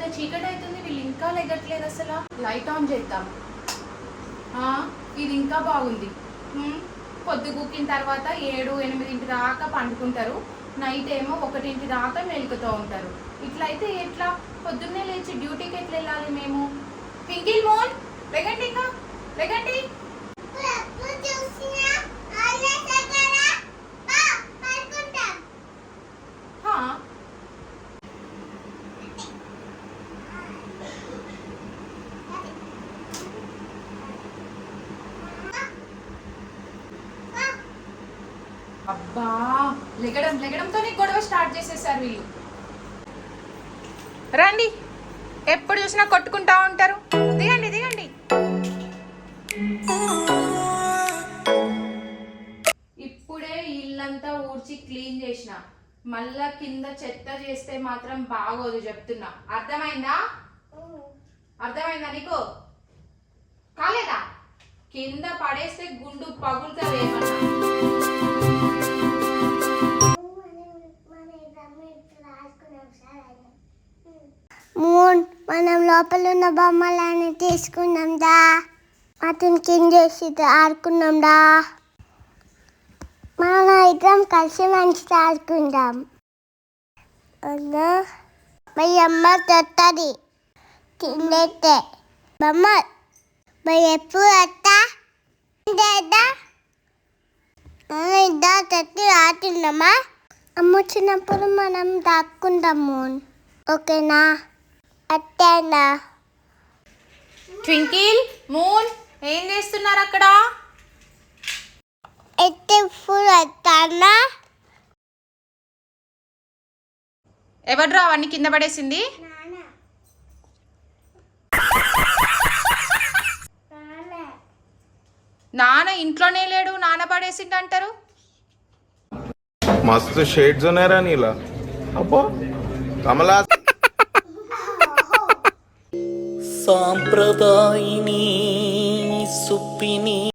ఇంత చీకటి అవుతుంది, వీళ్ళు ఇంకా లెగట్లేదు. అసలు లైట్ ఆన్ చేద్దాం. ఇది ఇంకా బాగుంది. పొద్దు గుక్కిన తర్వాత 7-8 దాకా పండుకుంటారు, నైట్ ఏమో 1 దాకా మెలుకుతూ ఉంటారు. ఇట్లా అయితే ఎట్లా? పొద్దున్నే లేచి డ్యూటీకి ఎట్లా వెళ్ళాలి మేము? పింకిల్ మోన్ లెగండి, ఇంకా లెగండి. అబ్బా, లెగడంతోనే గొడవ స్టార్ట్ చేసేసారు వీళ్ళు. రండి, ఎప్పుడు చూసినా కొట్టుకుంటా ఉంటారు. దిగండి దిగండి. ఇప్పుడే ఇల్లంతా ఊడ్చి క్లీన్ చేసిన, మళ్ళా కింద చెత్త చేస్తే మాత్రం బాగోదు చెప్తున్నా. అర్థమైందా? అర్థమైందా నీకు? కాలేదా? కింద పడేస్తే గుండు పగులుతుందేమన్నా. మనం లోపల ఉన్న బొమ్మలన్నీ తీసుకున్నాం దా, అతను కింద చేసి ఆడుకున్నాం దా. మన ఇద్దరం కలిసి మంచిగా ఆడుకుందాం. మా అమ్మ తొత్తది కిందైతే బొమ్మ ఎప్పుడు వస్తా ఇద్దా తట్టి ఆడుతున్నామా. అమ్మ వచ్చినప్పుడు మనం దాక్కుందాము, ఓకేనా? అట్టేనా? ట్వింకిల్, మూన్ ఏం చేస్తున్నారు అక్కడ? వస్తానా? ఎవడ్రా అవన్నీ కింద పడేసింది? నాన్న ఇంట్లోనే లేడు, నాన్న పడేసింది అంటారు. మస్తు షేడ్స్ ఉన్నాయరా నీలా. అబ్బో కమలా. సాంప్రదాయిని సుప్పిని